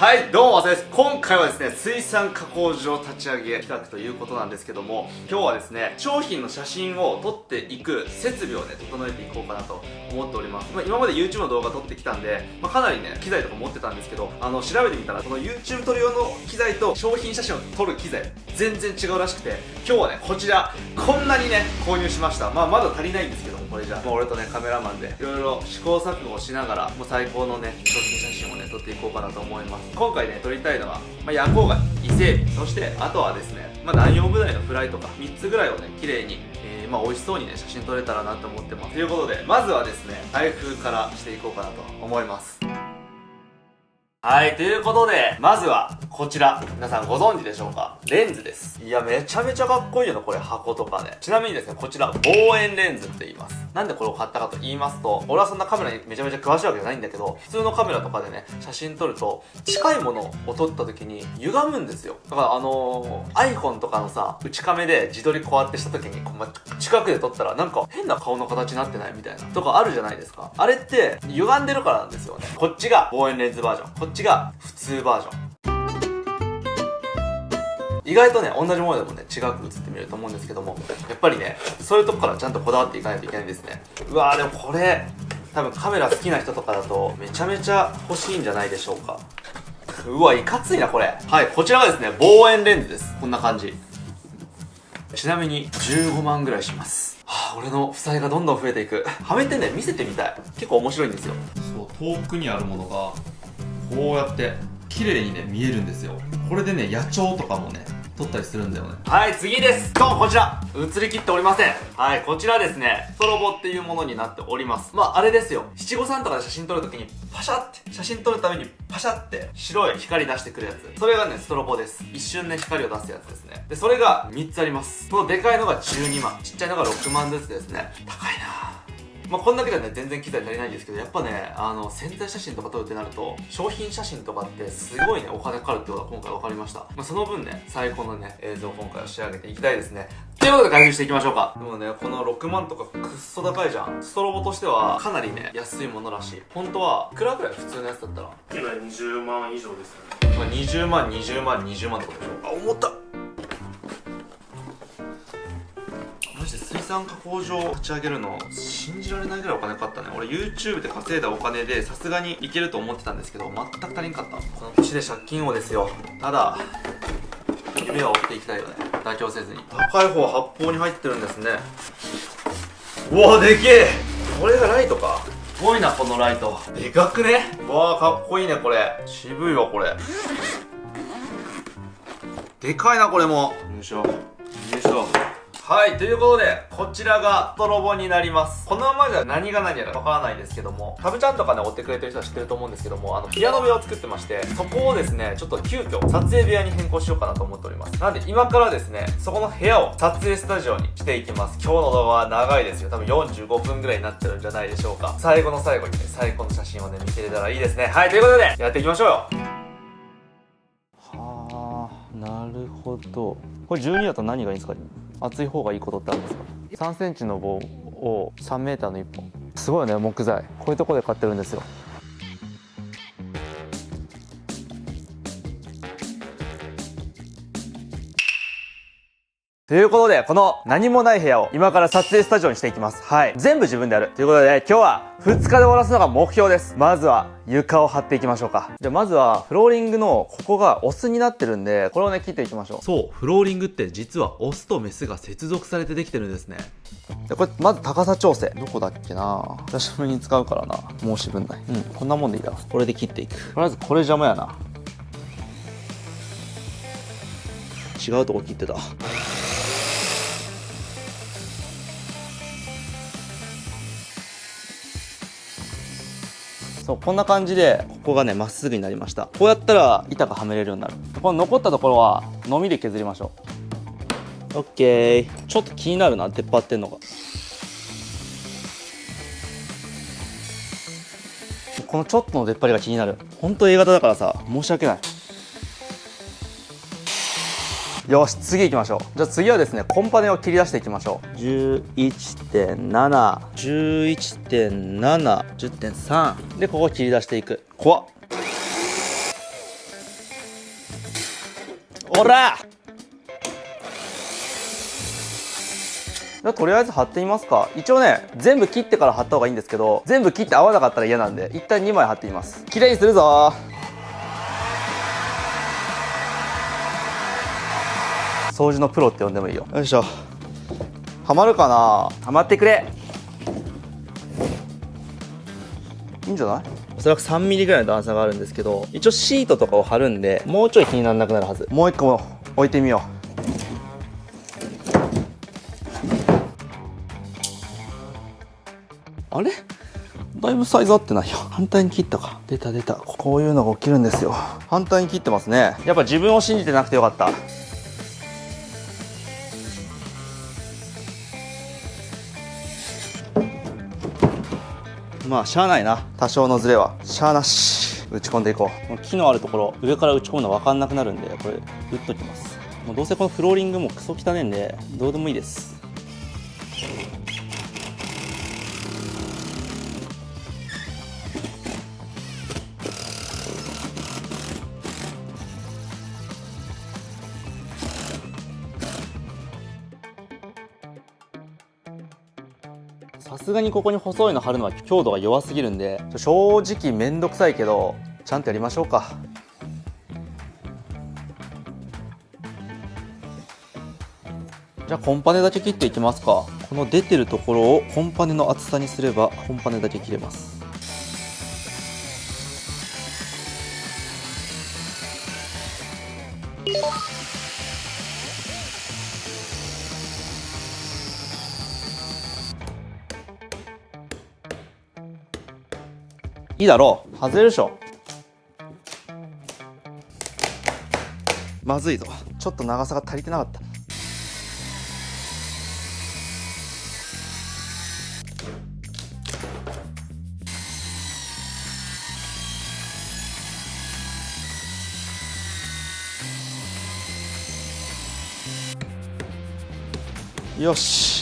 はい、どうも、あさです。今回はですね、水産加工場立ち上げ企画ということなんですけども、今日はですね、商品の写真を撮っていく設備をね、整えていこうかなと思っております。今まで YouTube の動画撮ってきたんで、かなりね、機材とか持ってたんですけど、調べてみたら、この YouTube 撮る用の機材と商品写真を撮る機材、全然違うらしくて、今日はね、こちら、こんなにね、購入しました。まだ足りないんですけども、これじゃあ、俺とね、カメラマンで、いろいろ試行錯誤しながら、もう最高のね、商品写真をね、撮っていこうかなと思います。今回ね、撮りたいのは、夜光貝、伊勢海老、そしてあとはですね、南洋ブダイのフライとか3つぐらいをね、綺麗に、美味しそうにね、写真撮れたらなと思ってます。ということで、まずはですね、開封からしていこうかなと思います。はい、ということで、まずは、こちら。皆さんご存知でしょうか？レンズです。いや、めちゃめちゃかっこいいよな、これ、箱とかね。ちなみにですね、こちら、望遠レンズって言います。なんでこれを買ったかと言いますと、俺はそんなカメラにめちゃめちゃ詳しいわけじゃないんだけど、普通のカメラとかでね、写真撮ると、近いものを撮った時に歪むんですよ。だからiPhone とかのさ、内カメで自撮りこうやってした時に、近くで撮ったらなんか変な顔の形になってないみたいな、とかあるじゃないですか。あれって、歪んでるからなんですよね。こっちが望遠レンズバージョン。こっちが普通バージョン。意外とね、同じものでもね、違く映ってみると思うんですけども、やっぱりね、そういうとこからちゃんとこだわっていかないといけないんですね。うわー、でもこれ、多分カメラ好きな人とかだと、めちゃめちゃ欲しいんじゃないでしょうか。うわ、いかついな、これ。はい、こちらがですね、望遠レンズです。こんな感じ。ちなみに、15万ぐらいします。はぁ、俺の負債がどんどん増えていく。はめてね、見せてみたい。結構面白いんですよ。そう、遠くにあるものがこうやって綺麗にね見えるんですよ。これでね野鳥とかもね撮ったりするんだよね。はい、次です。こちら映りきっておりません。はい、こちらですね、ストロボっていうものになっております。あれですよ、七五三とかで写真撮るときにパシャって写真撮るためにパシャって白い光出してくるやつ、それがねストロボです。一瞬ね光を出すやつですね。でそれが3つあります。このでかいのが12万、ちっちゃいのが6万ずつですね。高いなぁ。こんだけではね、全然機材足りないんですけど、やっぱね、宣材写真とか撮るってなると、商品写真とかってすごいね、お金かかるってことが今回分かりました。その分ね、最高のね、映像を今回は仕上げていきたいですね。ということで開封していきましょうか。でもね、この6万とかくっそ高いじゃん。ストロボとしては、かなりね、安いものらしい。本当は、いくらぐらい普通のやつだったら今20万以上ですね。20万、20万、20万ってことでしょ。あ、重たっ。マジで水産加工場を立ち上げるの信じられないぐらいお金かかったね。俺 YouTube で稼いだお金でさすがにいけると思ってたんですけど、全く足りんかった。この年で借金をですよ。ただ夢は追っていきたいよね、妥協せずに。高い方は発泡に入ってるんですね。うわでけえ。これがライトか。すごいな、このライトでかくね。うわかっこいいね、これ渋いわ。これでかいな、これも。よいしょよいしょ。はい、ということで、こちらがストロボになります。このままじゃ何が何やらわからないですけども、タブちゃんとかね、追ってくれてる人は知ってると思うんですけども、ピアノ部屋を作ってまして、そこをですね、ちょっと急遽、撮影部屋に変更しようかなと思っております。なんで、今からですね、そこの部屋を撮影スタジオにしていきます。今日の動画は長いですよ。多分45分ぐらいになってるんじゃないでしょうか。最後の最後にね、最高の写真をね、見せれたらいいですね。はい、ということで、やっていきましょうよ。はあ、なるほど。これ12だと何がいいんですか？厚い方がいいことってあるんですか？3センチの棒を3メーターの1本。すごいよね、木材。こういうとこで買ってるんですよ。ということで、この何もない部屋を今から撮影スタジオにしていきます。はい。全部自分でやる。ということで、今日は2日で終わらすのが目標です。まずは床を張っていきましょうか。じゃあまずはフローリングのここがオスになってるんで、これをね、切っていきましょう。そう、フローリングって実はオスとメスが接続されてできてるんですね。でこれまず高さ調整。どこだっけな。久しぶりに使うからな。申し分ない。こんなもんでいいだろ。これで切っていく。とりあえずこれ邪魔やな。違うとこ切ってた。そう、こんな感じでここがねまっすぐになりました。こうやったら板がはめれるようになる。この残ったところはのみで削りましょう。オッケー。ちょっと気になるな、出っ張ってんのが。このちょっとの出っ張りが気になる。ほんと A 型だからさ、申し訳ない。よし、次行きましょう。じゃあ次はですね、コンパネを切り出していきましょう。11.7、11.7、10.3 でここを切り出していく。怖っ。おらとりあえず貼ってみますか。一応ね、全部切ってから貼った方がいいんですけど、全部切って合わなかったら嫌なんで、一旦2枚貼ってみます。綺麗にするぞ掃除のプロって呼んでもいいよ。よいしょ。はまるかな。はまってくれ。いいんじゃない。おそらく3ミリぐらいの段差があるんですけど、一応シートとかを貼るんで、もうちょい気にならなくなるはず。もう1個も置いてみよう。あれだいぶサイズ合ってないよ。反対に切ったか。出た出た。こういうのが起きるんですよ。反対に切ってますね。やっぱ自分を信じてなくてよかった。まあしゃあないな。多少のズレはしゃあなし。打ち込んでいこう。この木のあるところ上から打ち込むの分かんなくなるんで、これ打っときます。もうどうせこのフローリングもクソ汚ねんでどうでもいいです。さすがにここに細いの貼るのは強度が弱すぎるんで、正直めんどくさいけどちゃんとやりましょうか。じゃあコンパネだけ切っていきますか。この出てるところをコンパネの厚さにすればコンパネだけ切れます。いいだろう。外れるでしょ。まずいぞ。ちょっと長さが足りてなかった。よし。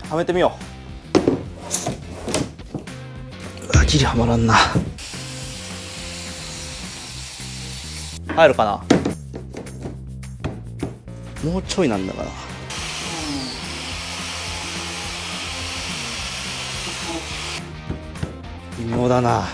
はめてみよう。ギリはまらんな。入るかな。もうちょいなんだから。微妙だな。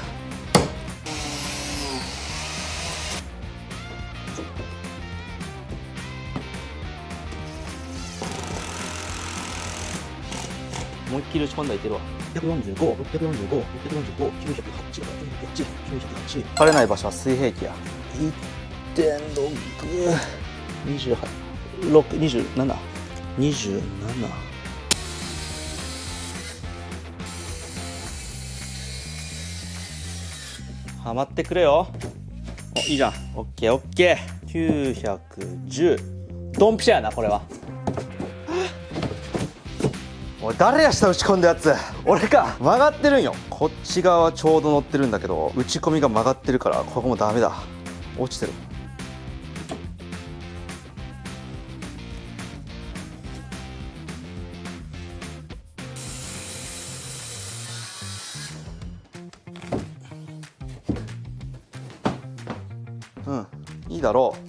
思いっきり打ち込んだらいけるわ。645、645、645、908、908、908。割れない場所は水平器や。1.6、28、6、27、27。はまってくれよ。お、いいじゃん。オッケーオッケー。910。ドンピシャやな、これは。おい、誰や下打ち込んだやつ。俺か。曲がってるんよ。こっち側はちょうど乗ってるんだけど、打ち込みが曲がってるからここもダメだ。落ちてる。うん、いいだろう。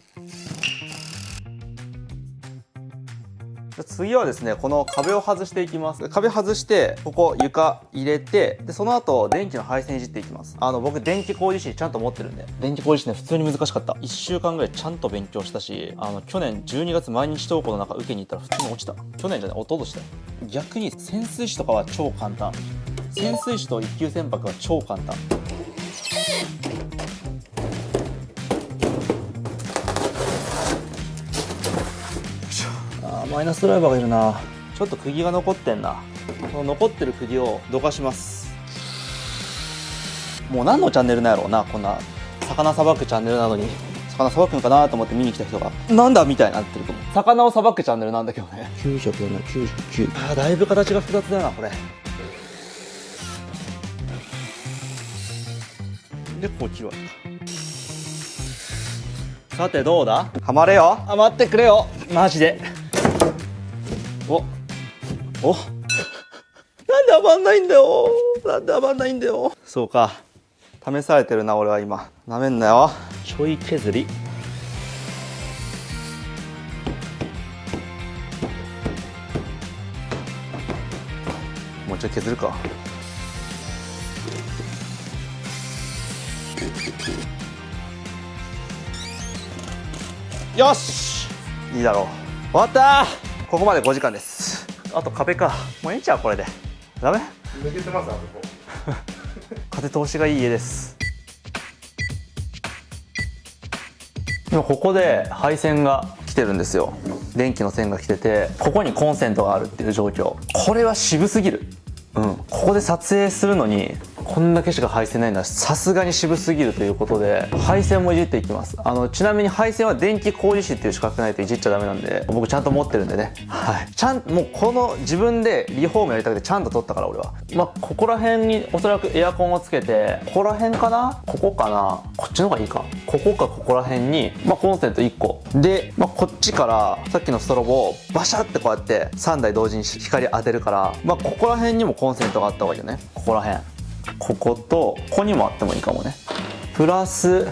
次はですね、この壁を外していきます。壁外して、ここ床入れて、でその後電気の配線いじっていきます。僕電気工事士ちゃんと持ってるんで。電気工事士ね、普通に難しかった。1週間ぐらいちゃんと勉強したし、去年12月毎日登校の中受けに行ったら普通に落ちた。去年じゃない、一昨年だよ。逆に潜水士とかは超簡単。潜水士と一級船舶は超簡単。マイナスドライバーがいるな。ちょっと釘が残ってんな。この残ってる釘をどかします。もう何のチャンネルなんやろうな。こんな魚さばくチャンネルなのに魚さばくのかなと思って見に来た人がなんだみたいになってると思う。魚をさばくチャンネルなんだけどね。907、99。だいぶ形が複雑だよなこれ。でこう切るわけか。さてどうだ。はまれよ。はまってくれよマジで。おなんで余んないんだよ。なんで余んないんだよ。そうか、試されてるな俺は今。なめんなよ。ちょい削り。もうちょい削るか。よし、いいだろう。終わった。ここまで5時間です。あと壁か。もうええんちゃうこれで。ダメ？抜けてますあそこ。風通しがいい家です。今ここで配線が来てるんですよ。電気の線が来てて、ここにコンセントがあるっていう状況。これは渋すぎる。ここで撮影するのにこんだけしか配線ないのはさすがに渋すぎるということで、配線もいじっていきます。ちなみに配線は電気工事士っていう資格ないといじっちゃダメなんで、僕ちゃんと持ってるんでね。はい。もうこの自分でリフォームやりたくてちゃんと取ったから俺は。ここら辺におそらくエアコンをつけて、ここら辺かな、ここかな、こっちの方がいいか、ここかここら辺に、コンセント1個で、こっちからさっきのストロボをバシャってこうやって3台同時に光当てるから、ここら辺にもコンセントがあった方がいいよね。ここら辺、こことここにもあってもいいかもね。プラス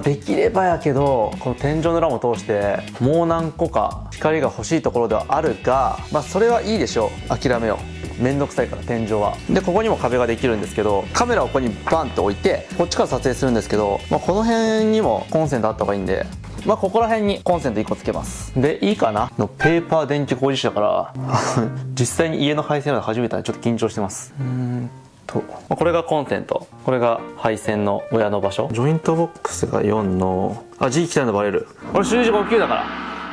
できればやけど、この天井の裏も通してもう何個か光が欲しいところではあるが、それはいいでしょう。諦めよう。めんどくさいから天井は。でここにも壁ができるんですけど、カメラをここにバンって置いてこっちから撮影するんですけど、この辺にもコンセントあった方がいいんで、ここら辺にコンセント1個つけます。でいいかなのペーパー電気工事士だから実際に家の配線まで初めてでちょっと緊張してます。これがコンセント、これが配線の親の場所。ジョイントボックスが4のG 来たのバレる。俺習字5級だから。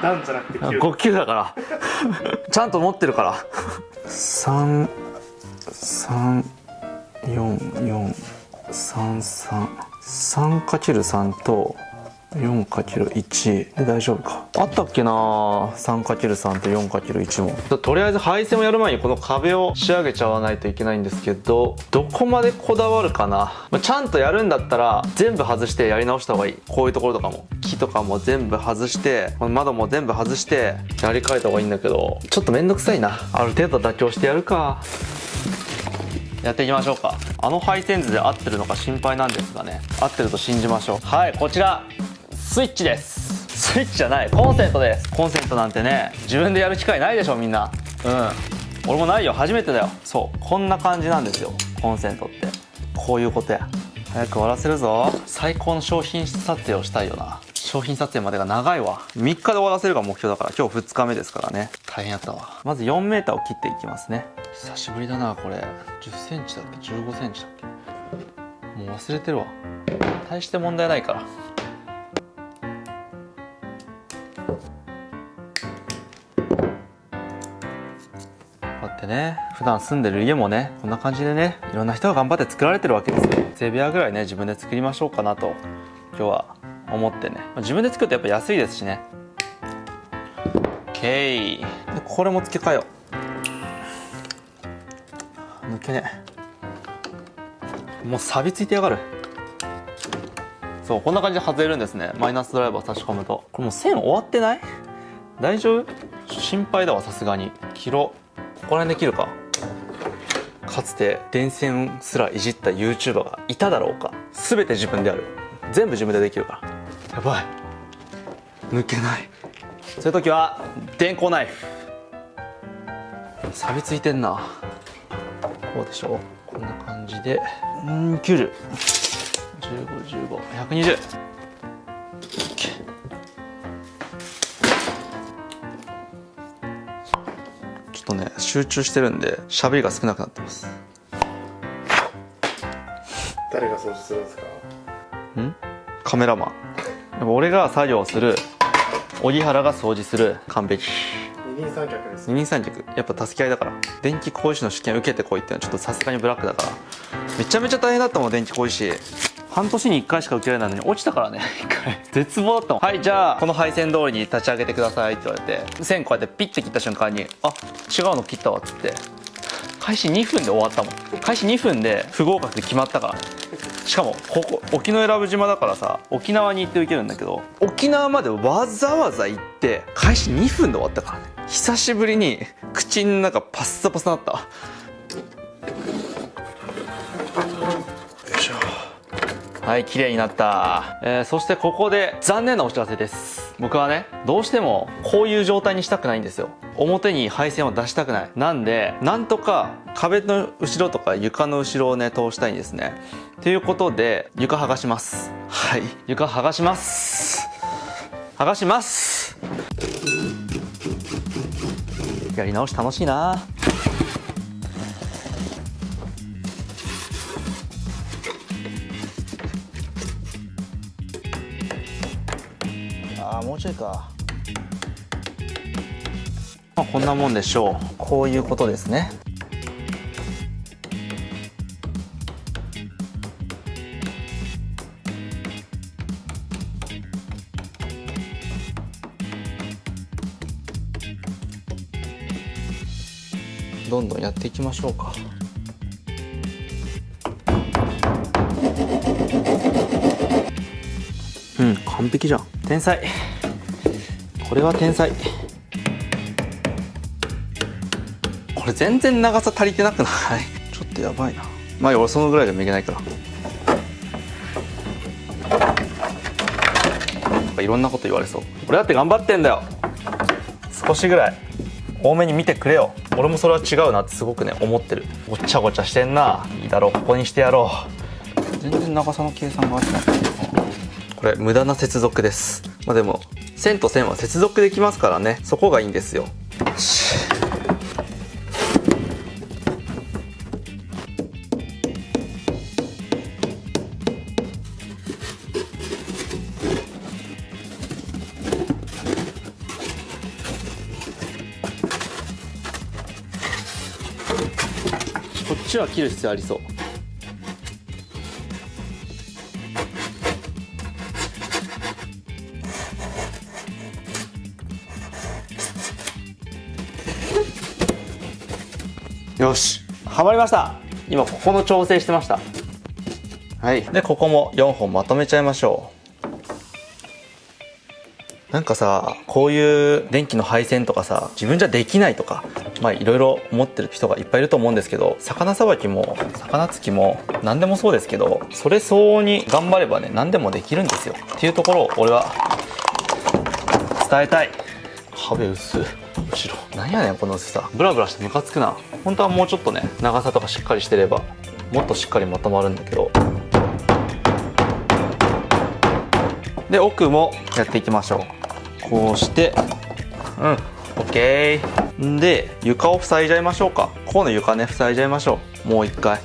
ダウンじゃなくて5級だからちゃんと持ってるから3 3 4 4 3 3 3×3 と 4×1 で大丈夫か。あったっけな 3×3 と 4×1 も。とりあえず配線をやる前にこの壁を仕上げちゃわないといけないんですけど、どこまでこだわるかな。ちゃんとやるんだったら全部外してやり直した方がいい。こういうところとかも木とかも全部外して、窓も全部外してやり替えた方がいいんだけど、ちょっとめんどくさいな。ある程度妥協してやるか。やっていきましょうか。配線図で合ってるのか心配なんですがね、合ってると信じましょう。はい、こちらスイッチです。スイッチじゃない、コンセントです。コンセントなんてね、自分でやる機会ないでしょみんな。俺もないよ、初めてだよ。そう、こんな感じなんですよ。コンセントってこういうことや。早く終わらせるぞ。最高の商品撮影をしたいよな。商品撮影までが長いわ。3日で終わらせるが目標だから。今日2日目ですからね。大変やったわ。まず 4m を切っていきますね。久しぶりだなこれ。10センチだっけ15センチだっけ、もう忘れてるわ。大して問題ないから。こうやってね、普段住んでる家もね、こんな感じでね、いろんな人が頑張って作られてるわけですよ。1部屋ぐらいね、自分で作りましょうかなと今日は思ってね。自分で作るとやっぱ安いですしね。 OK でこれも付け替えよう。抜けねえ、もう錆びついてやがる。そう、こんな感じで外れるんですね。マイナスドライバー差し込むと。これもう線終わってない？大丈夫？心配だわ。さすがに切ろう。ここら辺で切るか。かつて電線すらいじった YouTuber がいただろうか。全て自分でやる。全部自分でできるから。やばい、抜けない。そういう時は電光ナイフ。錆びついてんな。こうでしょ。こんな感じで90、15、15、120。ちょっとね、集中してるんで喋りが少なくなってます。誰が掃除するんですか？カメラマン。やっぱ俺が作業する、荻原が掃除する。完璧。二人三脚です。二人三脚、やっぱ助け合いだから。電気工事士の試験受けてこいってのはちょっとさすがにブラックだから。めちゃめちゃ大変だったもん、電気工事士。半年に1回しか受けられないのに落ちたからね1回。絶望だったもん。はい、じゃあこの配線通りに立ち上げてくださいって言われて、線こうやってピッて切った瞬間に、あ、違うの切ったわっつって、開始2分で終わったもん。開始2分で不合格で決まったから。しかもここ沖永良部島だからさ、沖縄に行って受けるんだけど、沖縄までわざわざ行って開始2分で終わったからね。久しぶりに口の中パッサパサになった。よいしょ。はい、綺麗になった。そしてここで残念なお知らせです。僕はね、どうしてもこういう状態にしたくないんですよ。表に配線を出したくない。なんで、なんとか壁の後ろとか床の後ろをね、通したいんですね。ということで、床剥がします。はい、床剥がします。剥がします。やり直し楽しいな。もうちょいか。まあ、こんなもんでしょう。こういうことですね。どんどんやっていきましょうか。うん、完璧じゃん。天才。これは天才。これ全然長さ足りてなくない？ちょっとやばいな。まあ俺そのぐらいでもいけないから。いろんなこと言われそう。俺だって頑張ってんだよ。少しぐらい多めに見てくれよ。俺もそれは違うなってすごくね思ってる。ごちゃごちゃしてんな。いいだろう、ここにしてやろう。全然長さの計算が合ってない。これ無駄な接続です。まあでも線と線は接続できますからね、そこがいいんですよ。よし。こっちは切る必要ありそう。よし、はまりました。今ここの調整してました。はい。でここも4本まとめちゃいましょう。なんかさ、こういう電気の配線とかさ、自分じゃできないとか、まあいろいろ思ってる人がいっぱいいると思うんですけど、魚さばきも魚つきも何でもそうですけど、それ相応に頑張ればね、何でもできるんですよっていうところを俺は伝えたい。壁薄い。後ろなんやねんこの薄さ。ブラブラしてムカつくな。本当はもうちょっとね、長さとかしっかりしてればもっとしっかりまとまるんだけど。で奥もやっていきましょう。こうして、うん、OK。で床を塞いじゃいましょうか。ここの床ね、塞いじゃいましょう。もう一回。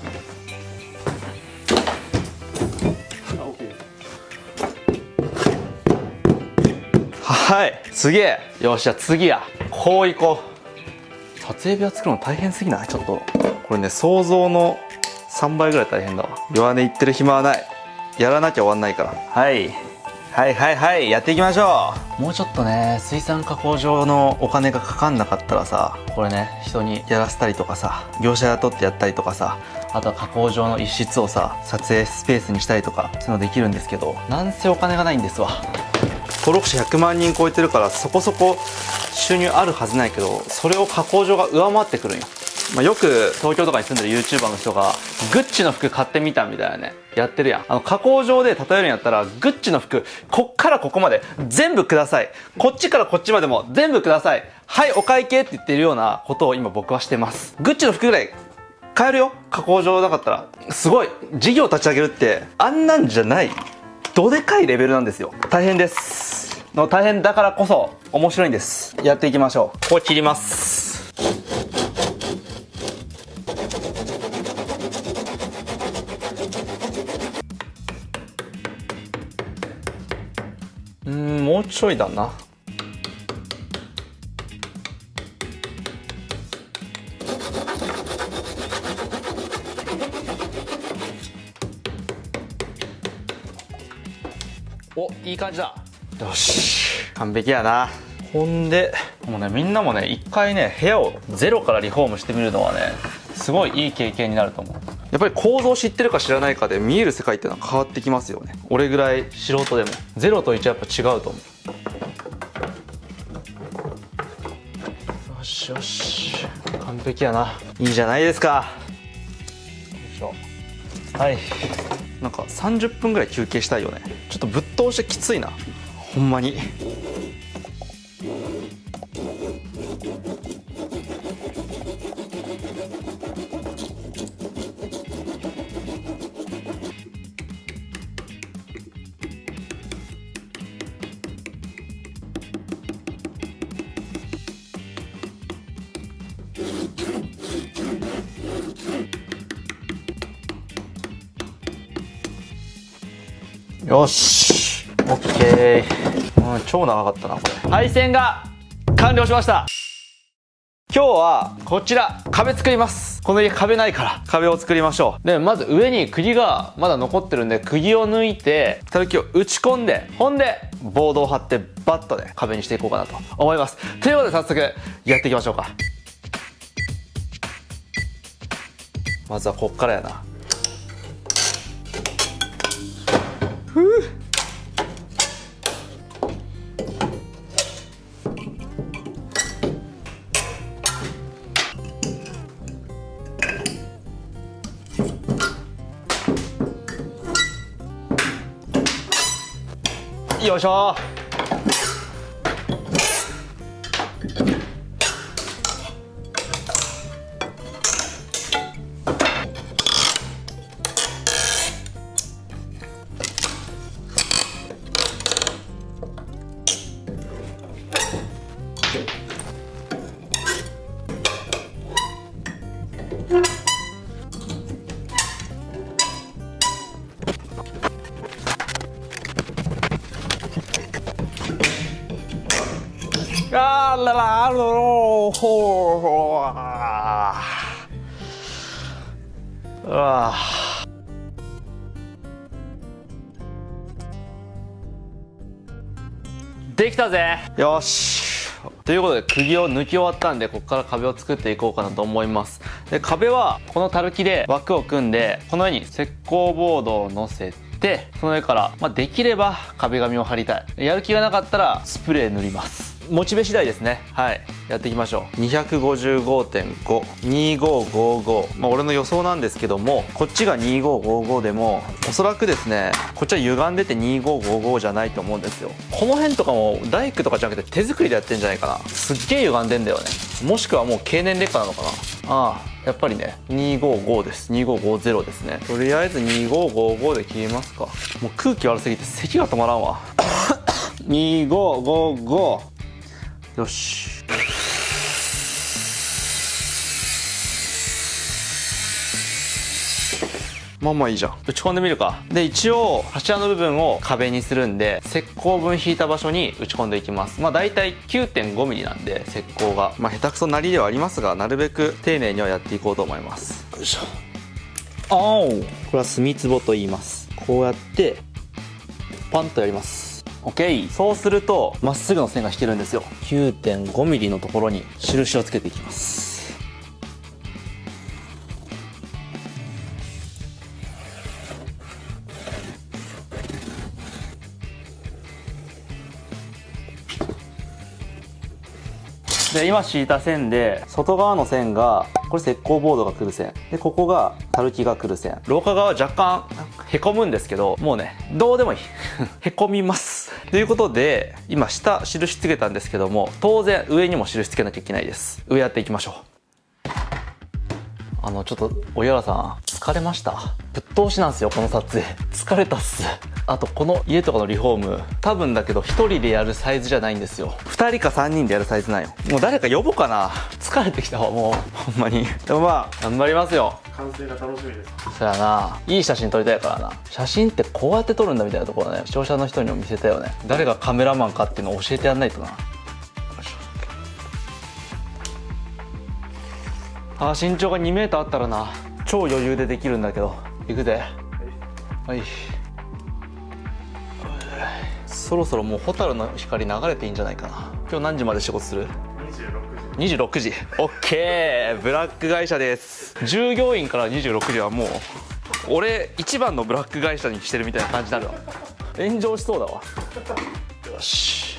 はい、すげえ。よし、じゃあ次や。こういこう。撮影部屋作るの大変すぎない？ちょっとこれね、想像の3倍ぐらい大変だわ。弱音言ってる暇はない。やらなきゃ終わんないから。はいはいはいはい、やっていきましょう。もうちょっとね、水産加工場のお金がかかんなかったらさ、これね、人にやらせたりとかさ、業者雇ってやったりとかさ、あとは加工場の一室をさ、撮影スペースにしたりとか、そういうのできるんですけど、なんせお金がないんですわ。登録者100万人超えてるから、そこそこ収入あるはずないけど、それを加工場が上回ってくるんよ。まあ、よく東京とかに住んでる YouTuber の人がグッチの服買ってみたみたいなね、やってるやん。加工場で例えるんやったら、グッチの服こっからここまで全部ください、こっちからこっちまでも全部ください、はいお会計って言ってるようなことを今僕はしてます。グッチの服ぐらい買えるよ、加工場なかったら。すごい、事業立ち上げるってあんなんじゃない、どでかいレベルなんですよ。大変です。大変だからこそ面白いんです。やっていきましょう。ここ切ります。もうちょいだな。お、いい感じだ。よし、完璧やな。ほんでもうね、みんなもね、一回ね、部屋をゼロからリフォームしてみるのはね、すごいいい経験になると思う。やっぱり構造を知ってるか知らないかで見える世界っていうのは変わってきますよね。俺ぐらい素人でも0と1はやっぱ違うと思う。よしよし、完璧やな。いいじゃないですか。よいしょ。はい、なんか30分ぐらい休憩したいよね。ちょっとぶっ通してきついな、ほんまに。よし、オッケー。超長かったなこれ。配線が完了しました。今日はこちら壁作ります。この家壁ないから壁を作りましょう。でまず上に釘がまだ残ってるんで、釘を抜いてたるきを打ち込んで、ほんでボードを貼ってバッとね壁にしていこうかなと思います。ということで早速やっていきましょうか。まずはこっからやな。よいしょ。あららろほほできたぜ。よし、ということで釘を抜き終わったんで、ここから壁を作っていこうかなと思います。で壁はこのたるきで枠を組んで、この上に石膏ボードを乗せて、その上から、できれば壁紙を貼りたい。やる気がなかったらスプレー塗ります。モチベ次第ですね。はい、やっていきましょう。255.5、2555、俺の予想なんですけども、こっちが2555でもおそらくですね、こっちは歪んでて2555じゃないと思うんですよ。この辺とかも大工とかじゃなくて手作りでやってんじゃないかな。すっげえ歪んでんだよね。もしくはもう経年劣化なのかな。ああ、やっぱりね255です。2550ですね。とりあえず2555で切りますか。もう空気悪すぎて咳が止まらんわ。2555、よし。まあまあいいじゃん。打ち込んでみるか。で一応柱の部分を壁にするんで、石膏分引いた場所に打ち込んでいきます。だいたい 9.5mm なんで石膏が下手くそなりではありますが、なるべく丁寧にはやっていこうと思います。よいしょ。これは墨壺と言います。こうやってパンとやります。OK。 そうするとまっすぐの線が引けるんですよ。 9.5mm のところに印をつけていきます。で今敷いた線で、外側の線がこれ石膏ボードが来る線で、ここがたるきが来る線。廊下側は若干へこむんですけど、もうねどうでもいい。へこみますということで、今下印つけたんですけども、当然上にも印つけなきゃいけないです。上やっていきましょう。ちょっとおやらさん疲れました。ぶっ通しなんですよこの撮影。疲れたっす。あとこの家とかのリフォーム、多分だけど1人でやるサイズじゃないんですよ。2人か3人でやるサイズなんよ。もう誰か呼ぼうかな。疲れてきたわもうほんまに。でも頑張りますよ。完成が楽しみです。そやな、いい写真撮りたいからな。写真ってこうやって撮るんだみたいなところね、視聴者の人にも見せたよね。誰がカメラマンかっていうのを教えてやんないとな。身長が2メーターあったらな、超余裕でできるんだけど。いくぜ。はい、そろそろもう蛍の光流れていいんじゃないかな。今日何時まで仕事する？ 26時 OK。 ブラック会社です。従業員から26時はもう俺一番のブラック会社にしてるみたいな感じになるわ。炎上しそうだわ。よし、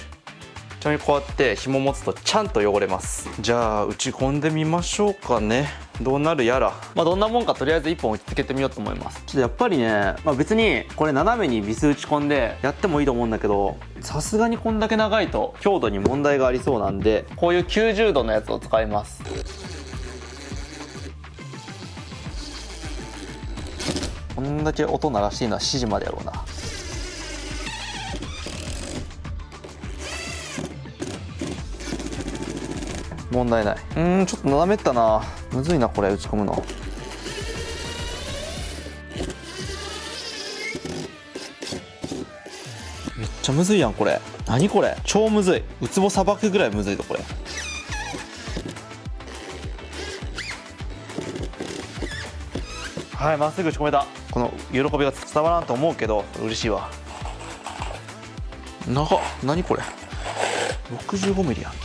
ちなみにこうやって紐持つとちゃんと汚れます。じゃあ打ち込んでみましょうかね。どうなるやら、どんなもんかとりあえず1本打ち付けてみようと思います。ちょっとやっぱりね、別にこれ斜めにビス打ち込んでやってもいいと思うんだけど、さすがにこんだけ長いと強度に問題がありそうなんで、こういう90度のやつを使います。こんだけ音鳴らしていいのは7時までやろうな。問題ない。ちょっと斜めったな。むずいなこれ打ち込むの。めっちゃむずいやんこれ。何これ、超むずい。ウツボさばくぐらいむずいぞこれ。はい、まっすぐ打ち込めた。この喜びが伝わらんと思うけど嬉しいわ。長っ。何これ、65ミリやんけ。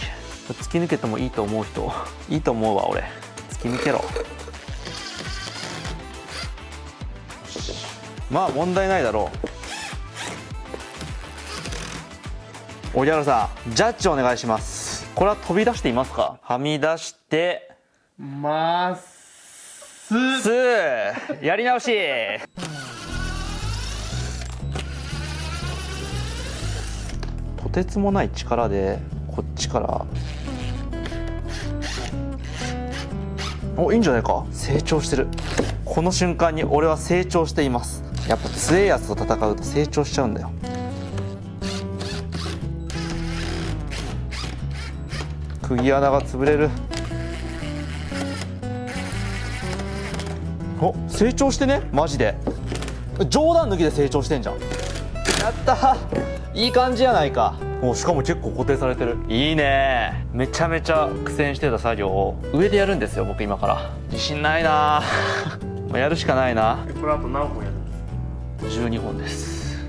突き抜けてもいいと思う人いいと思うわ。俺突き抜けろ。まあ問題ないだろう。おぎやるさん、ジャッジお願いします。これは飛び出していますか。はみ出してますやり直し。とてつもない力でこっちから、お、いいんじゃないか。成長してる。この瞬間に俺は成長しています。やっぱ強いやつと戦うと成長しちゃうんだよ。釘穴が潰れる。お、成長してね、マジで。冗談抜きで成長してんじゃん。やったー、いい感じやないか。お、しかも結構固定されてる。いいね。めちゃめちゃ苦戦してた作業を上でやるんですよ僕今から。自信ないなもうやるしかないな。これあと何本やるんですか。12本です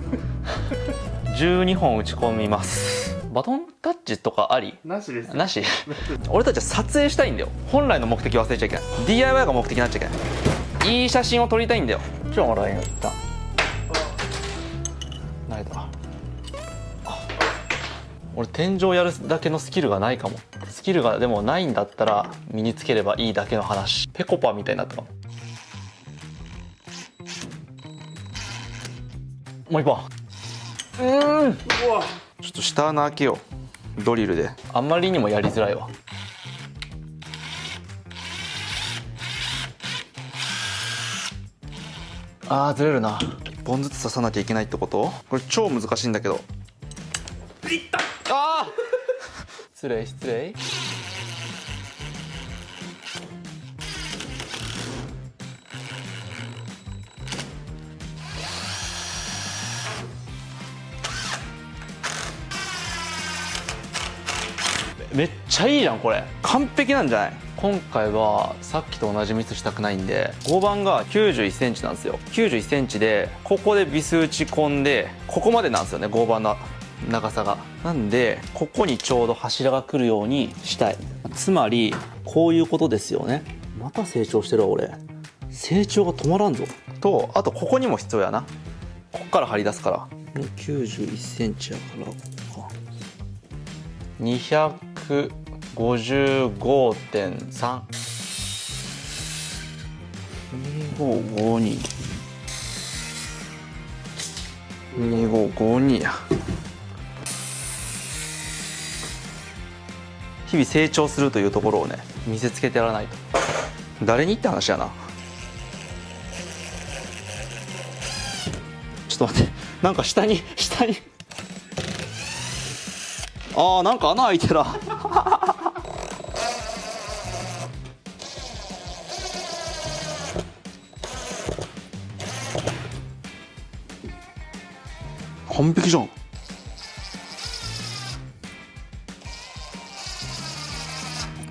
12本打ち込みます。バトンタッチとかあり？なしですなし俺たちは撮影したいんだよ。本来の目的忘れちゃいけない。 DIY が目的になっちゃいけない。いい写真を撮りたいんだよ。超もらえんよ一旦ないだ。俺天井やるだけのスキルがないかも。スキルがでもないんだったら身につければいいだけの話。ペコパみたいになったかも。もう一本。うわ、ちょっと下穴開けようドリルで。あんまりにもやりづらいわ。あーずれるな。1本ずつ刺さなきゃいけないってこと？これ超難しいんだけど。あー失礼失礼。めっちゃいいじゃんこれ。完璧なんじゃない？今回はさっきと同じミスしたくないんで、合板が91センチなんですよ。91センチでここでビス打ち込んでここまでなんですよね、合板の長さが。なんでここにちょうど柱が来るようにしたい。つまりこういうことですよね。また成長してるわ俺。成長が止まらんぞ。とあとここにも必要やな。ここから張り出すから。91センチやからここか。255.3 2552 2552や。日々成長するというところをね見せつけてやらないと。誰にって話やな。ちょっと待って、なんか下にあーなんか穴開いてら完璧じゃん。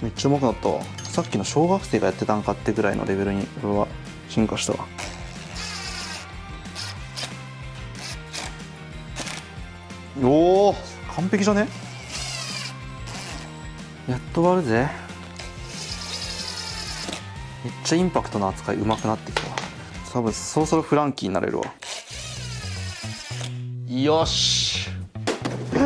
めっちゃうまくなったわ。さっきの小学生がやってたんかってぐらいのレベルに俺は進化したわ。おお完璧じゃね。やっと終わるぜ。めっちゃインパクトの扱い上手くなってきたわ。多分そろそろフランキーになれるわ。よし。分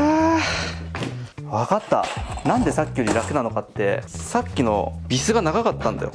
かった。なんでさっきより楽なのかって、さっきのビスが長かったんだよ。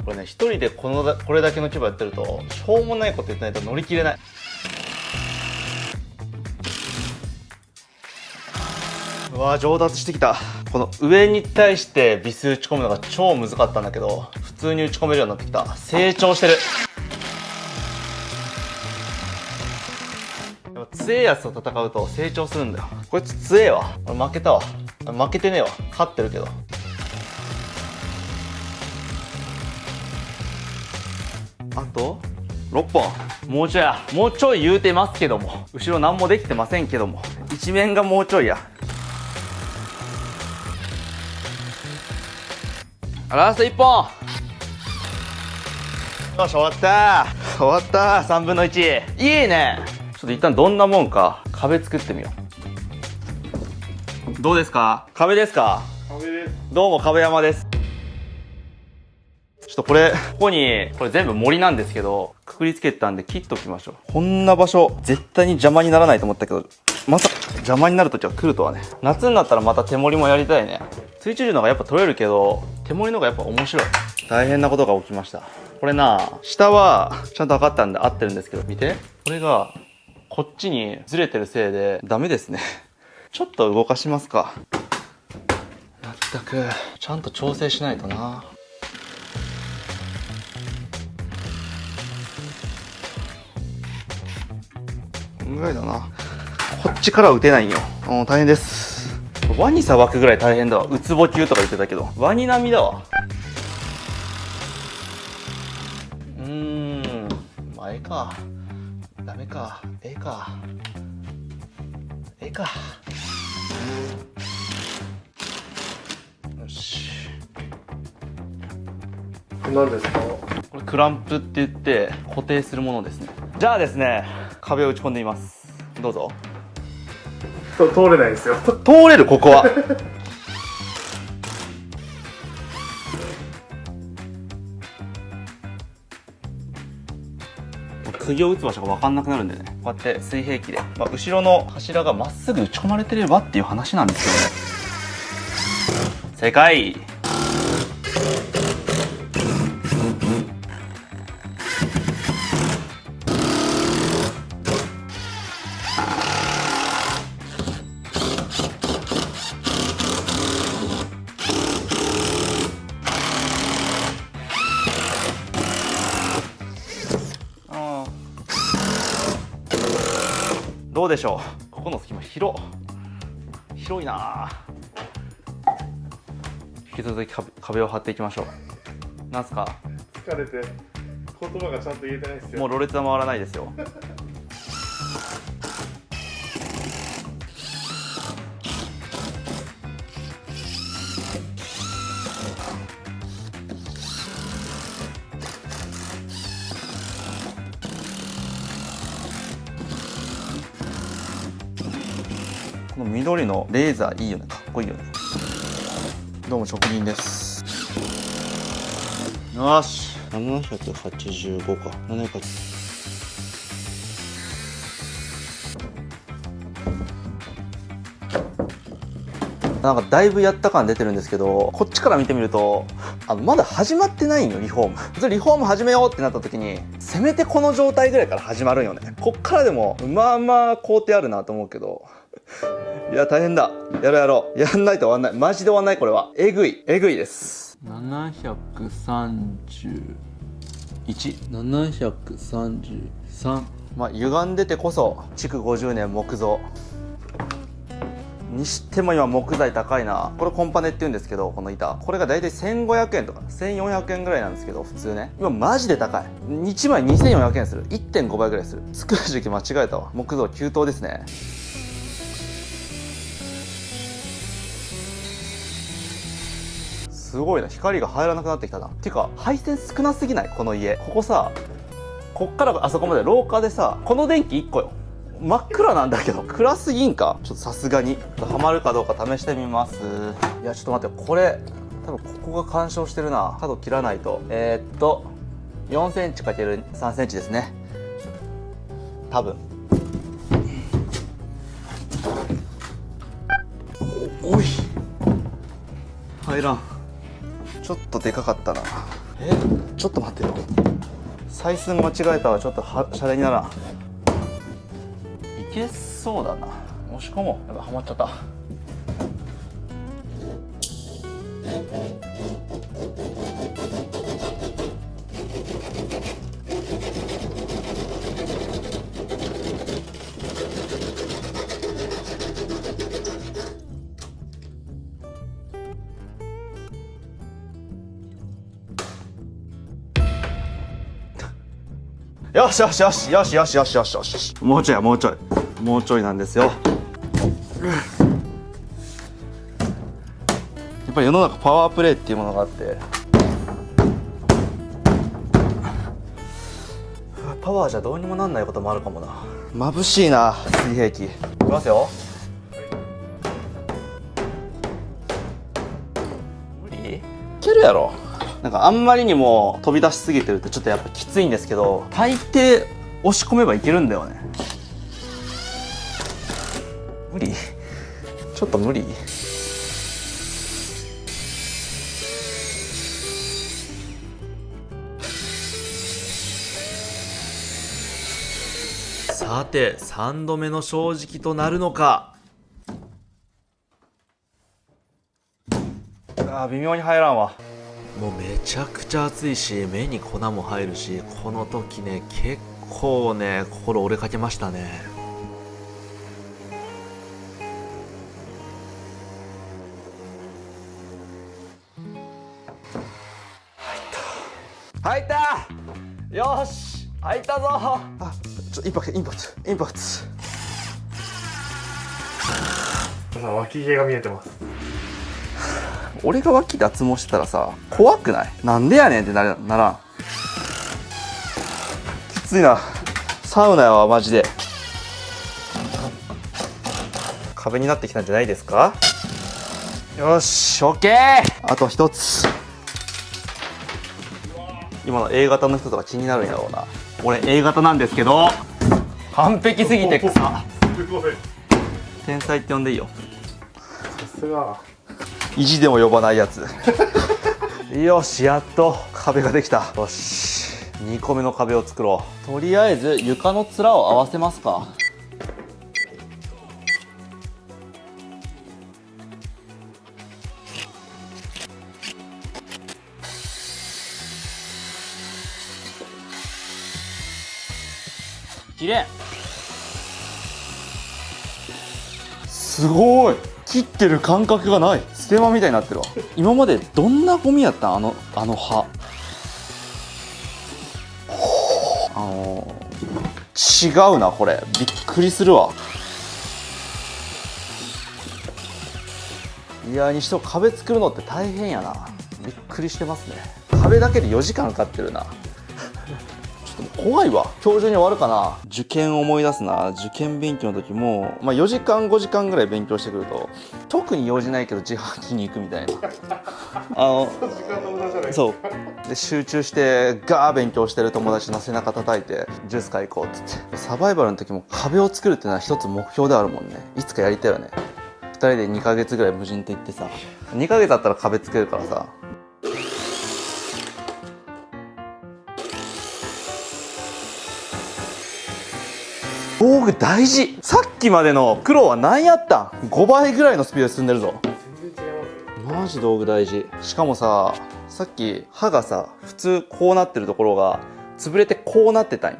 これね、一人でこれだけの規模やってるとしょうもないこと言ってないと乗り切れない。うわー、上達してきた。この上に対してビス打ち込むのが超難かったんだけど、普通に打ち込めるようになってきた。成長してる。やっぱ強えやつと戦うと成長するんだよ。こいつ強えわ。俺負けたわ。負けてねえわ。勝ってるけど。あと6本。もうちょい言うてますけども、後ろ何もできてませんけども、一面がもうちょいや。ラスト1本。よし、終わった3分の1。いいね。ちょっと一旦どんなもんか壁作ってみよう。どうですか？壁ですか？壁です。どうも壁山です。ちょっとここにこれ全部森なんですけど、くくりつけてたんで切っときましょう。こんな場所絶対に邪魔にならないと思ったけど、まさか邪魔になる時は来るとはね。夏になったらまた手盛りもやりたいね。水中銃の方がやっぱ取れるけど、手盛りの方がやっぱ面白い。大変なことが起きました。これな、下はちゃんと測ったんで合ってるんですけど、見て、これがこっちにずれてるせいでダメですね。ちょっと動かしますか。まったくちゃんと調整しないとな。こんぐらいだな。こっちからは打てないんよ。大変です。ワニさばくぐらい大変だわ。ウツボ級とか言ってたけど、ワニ並みだわ。まあええか。ダメか。ええか。よし。何ですか？これクランプって言って固定するものですね。じゃあですね、壁を打ち込んでみます。どうぞ。通れないですよ。通れる、ここは。釘を打つ場所が分かんなくなるんでね、こうやって水平器で、後ろの柱がまっすぐ打ち込まれてればっていう話なんですけどね。正解。どうでしょう。ここの隙間広いな。引き続き壁を張っていきましょう。なんすか？疲れて言葉がちゃんと言えてないですよ。もうろれつは回らないですよ。この緑のレーザーいいよね。かっこいいよね。どうも職人です。よし、785か。なんかだいぶやった感出てるんですけど、こっちから見てみるとまだ始まってないんよ、リフォーム。普通リフォーム始めようってなった時に、せめてこの状態ぐらいから始まるんよね。こっからでもまあまあ工程あるなと思うけど、いや大変だ。やろう。やんないと終わんない。マジで終わんない。これはえぐいです。733。まあ歪んでてこそ築50年木造。にしても今木材高いな。これコンパネって言うんですけど、この板これが大体1500円とか1400円ぐらいなんですけど、普通ね今マジで高い。1枚2400円する。 1.5 倍ぐらいする。作る時期間違えたわ。木造急騰ですね。すごいな、光が入らなくなってきたな。てか配線少なすぎない？この家。ここさ、こっからあそこまで廊下でさ、この電気1個よ。真っ暗なんだけど暗すぎんか。ちょっとさすがにハマるかどうか試してみます。いやちょっと待って、これ多分ここが干渉してるな。角切らないと。4センチ ×3 センチですね、多分。おい、入らん。ちょっとでかかったな。ちょっと待ってよ、採寸間違えたわ。ちょっとシャレにならん。いけそうだな。押し込もう。やばい、はまっちゃった。よしよしよしよしよしよしよしよし。もうちょいもうちょいもうちょいなんですよ。やっぱり世の中パワープレイっていうものがあって、パワーじゃどうにもなんないこともあるかもな。眩しいな水平器。いきますよ。無理？いけるやろ。なんかあんまりにも飛び出しすぎてるとちょっとやっぱきついんですけど、大抵押し込めばいけるんだよね。無理？ちょっと無理？さて3度目の正直となるのか。微妙に入らんわ。もうめちゃくちゃ暑いし、目に粉も入るし、この時ね結構ね心折れかけましたね。入った。よし入ったぞ。あ、インパクトインパクトインパクト。脇毛が見えてます。俺が脇脱毛してたらさ怖くない？なんでやねんってならん。きついな。サウナやわマジで。壁になってきたんじゃないですか。よし OK。 あと一つ。今の A 型の人とか気になるんやろうな。俺 A 型なんですけど完璧すぎてさ、すごい。天才って呼んでいいよ。さすが。意地でも呼ばないやつ。よしやっと壁ができた。よし2個目の壁を作ろう。とりあえず床の面を合わせますか。きれい。すごい、切ってる感覚がない。ステマみたいになってるわ。今までどんなゴミやったん？あの葉。違うなこれ。びっくりするわ。いやにしても壁作るのって大変やな。びっくりしてますね。壁だけで4時間かかってるな。ちょっと怖いわ。今日中に終わるかな。受験思い出すな。受験勉強の時も、4時間5時間ぐらい勉強してくると特に用事ないけど自販機に行くみたいな。時間の無駄じゃない。そうで集中してガー勉強してる友達の背中叩いてジュース買い行こうっつって。サバイバルの時も壁を作るっていうのは一つ目標であるもんね。いつかやりたいよね。2人で2ヶ月ぐらい無人島行ってさ、2ヶ月あったら壁作れるからさ。道具大事。さっきまでの苦労は何やったん？ 5 倍ぐらいのスピードで進んでるぞ。全然違いますよ。マジ道具大事。しかもさ、さっき刃がさ普通こうなってるところが潰れてこうなってたんよ。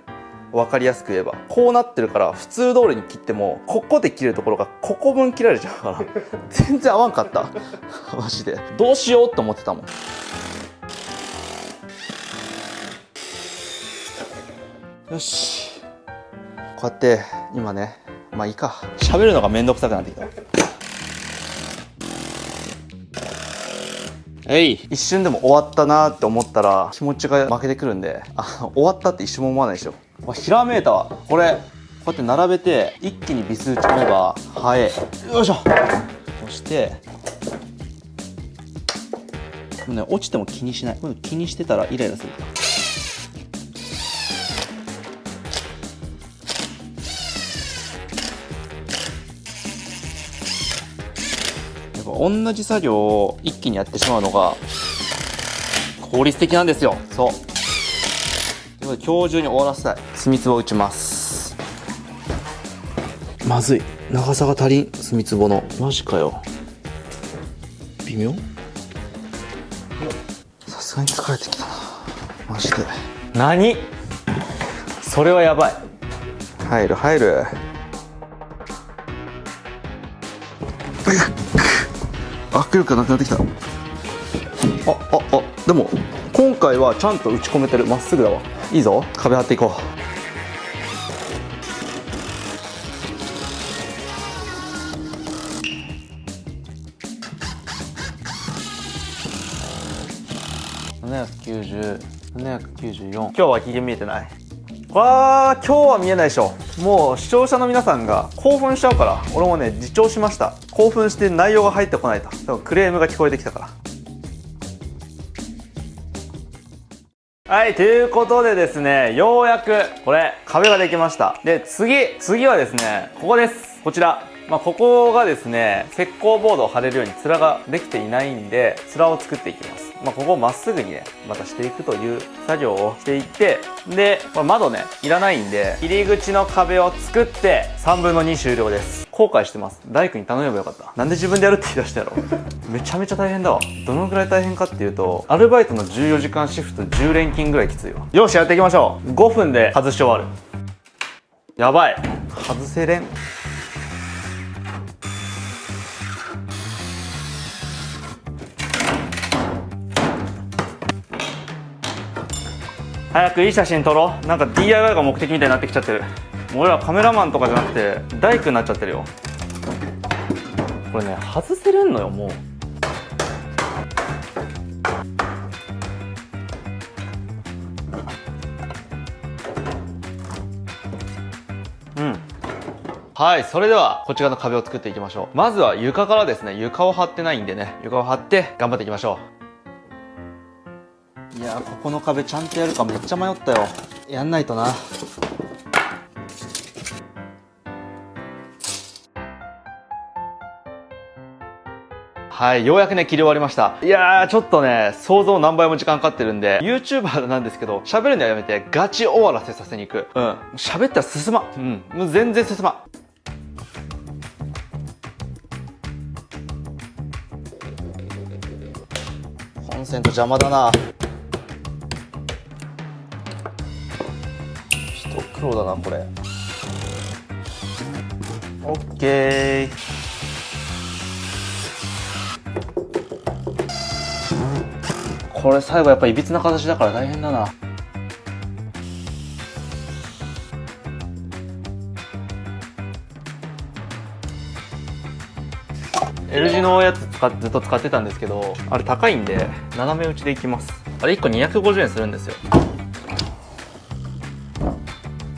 分かりやすく言えばこうなってるから、普通通りに切ってもここで切るところがここ分切られちゃうから全然合わんかったマジでどうしようって思ってたもん。よし、こうやって今ね、まあいいか、喋るのがめんどくさくなってきた。一瞬でも終わったなーって思ったら気持ちが負けてくるんで、終わったって一瞬も思わないでしょ。ひらめいたわ。これこうやって並べて一気にビス打ち込めば早い。よいしょ。そしてもうね、落ちても気にしない。これ気にしてたらイライラする。同じ作業を一気にやってしまうのが効率的なんですよ。そう。ということで今日中に終わらせたい。墨つぼを打ちます。まずい。長さが足りん。墨つぼの。マジかよ。微妙？さすがに疲れてきたな。マジで。何？それはやばい。入る入る。握力がなくなってきた。でも今回はちゃんと打ち込めてる。まっすぐだわ。いいぞ。壁張っていこう。790、794。今日は機嫌見えてない。わあ、今日は見えないでしょ。もう視聴者の皆さんが興奮しちゃうから、俺もね自重しました。興奮して内容が入ってこないと多分クレームが聞こえてきたから。はい、ということでですね、ようやくこれ壁ができました。で次はですね、ここです。こちら、ここがですね、石膏ボードを貼れるように面ができていないんで、面を作っていきます。ここをまっすぐにね、またしていくという作業をしていって、で、これ窓ね、いらないんで、入り口の壁を作って、3分の2終了です。後悔してます。大工に頼めばよかった。なんで自分でやるって言い出したやろ。めちゃめちゃ大変だわ。どのぐらい大変かっていうと、アルバイトの14時間シフト10連勤ぐらいきついわ。よし、やっていきましょう。5分で外し終わる。やばい。外せれん。早くいい写真撮ろう。なんか DIY が目的みたいになってきちゃってる。もう俺らカメラマンとかじゃなくて大工になっちゃってるよ。これね、外せれんのよ。もうはい、それではこちらの壁を作っていきましょう。まずは床からですね。床を張ってないんでね、床を張って頑張っていきましょう。いやー、ここの壁ちゃんとやるかめっちゃ迷ったよ。やんないとな。はい、ようやくね、切り終わりました。いやー、ちょっとね、想像何倍も時間かかってるんで、YouTuber なんですけど、喋るのはやめて、ガチ終わらせさせに行く。喋ったら進まん。もう全然進まん。コンセント邪魔だな。ちょっと苦労だな、これ。オッケー。これ最後やっぱいびつな形だから大変だな。L 字のやつずっと使ってたんですけど、あれ高いんで斜め打ちでいきます。あれ1個250円するんですよ。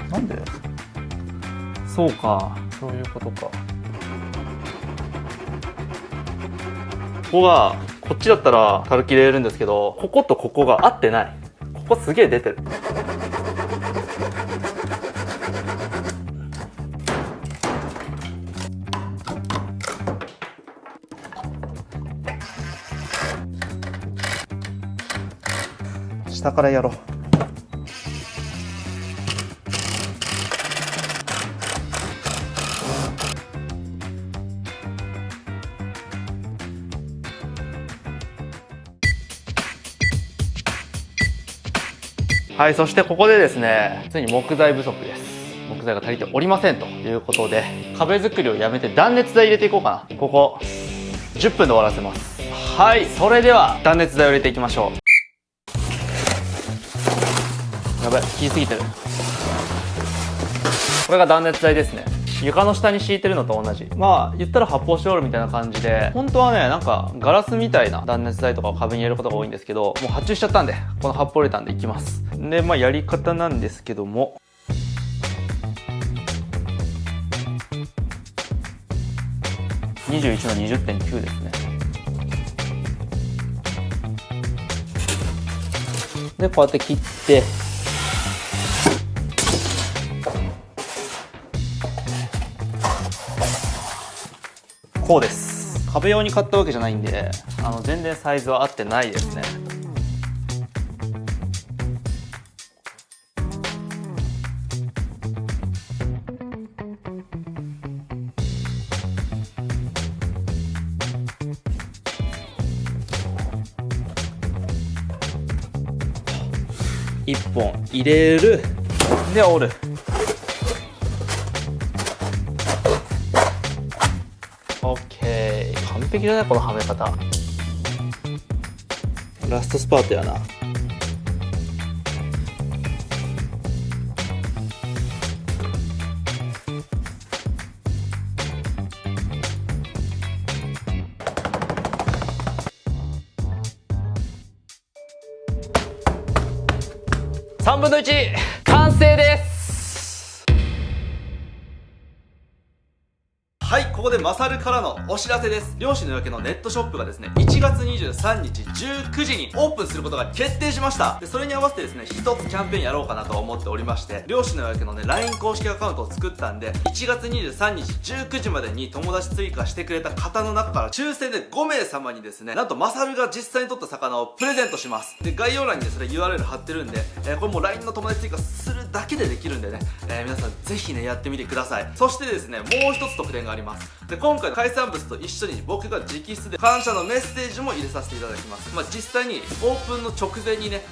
なんで？そうか、そういうことか。ここがこっちだったら軽く入れるんですけど、こことここが合ってない。ここすげえ出てる。下からやろう。はい、そしてここでですね、ついに木材不足です。木材が足りておりませんということで、壁作りをやめて断熱材入れていこうかな。ここ10分で終わらせます。はい、それでは断熱材を入れていきましょう。やばい、効きすぎてる。これが断熱材ですね。床の下に敷いてるのと同じ。まあ言ったら発泡スチロールみたいな感じで、本当はね、なんかガラスみたいな断熱材とかを壁に入れることが多いんですけど、もう発注しちゃったんで、この発泡ウレタンでいきます。で、まあやり方なんですけども、21の 20.9 ですね。で、こうやって切って、こうです。壁用に買ったわけじゃないんで、全然サイズは合ってないですね。1本入れる。で、折る。オッケー。完璧だね、このはめ方。ラストスパートやな。3分の1完成です。はい、ここでマサルからのお知らせです。漁師の夜明けのネットショップがですね、1月23日19時にオープンすることが決定しました。でそれに合わせてですね、一つキャンペーンやろうかなと思っておりまして、漁師の夜明けのね LINE 公式アカウントを作ったんで、1月23日19時までに友達追加してくれた方の中から抽選で5名様にですね、なんとマサルが実際に取った魚をプレゼントします。で概要欄にそれ URL 貼ってるんで、これもう LINE の友達追加するだけでできるんでね、皆さんぜひねやってみてください。そしてですね、もう一つ特典があります。で今回の海産物と一緒に僕が直筆で感謝のメッセージも入れさせていただきます。実際にオープンの直前にね、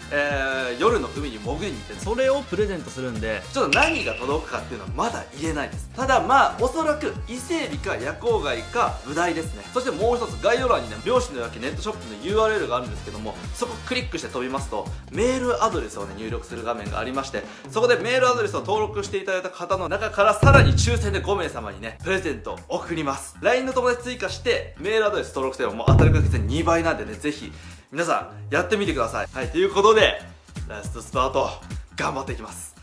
夜の海に潜りに行ってそれをプレゼントするんで、ちょっと何が届くかっていうのはまだ言えないです。ただおそらく伊勢海老か夜光貝かブダイですね。そしてもう一つ概要欄にね、漁師の夜明けネットショップの URL があるんですけども、そこクリックして飛びますとメールアドレスをね入力する画面がありまして、そこでメールアドレスを登録していただいた方の中からさらに抽選で5名様にねプレゼントを送ります。 LINE の友達追加してメールアドレス登録すればもう当たり確率2倍なんでね、ぜひ皆さんやってみてください。はい、ということでラストスパート頑張っていきます。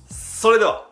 それでは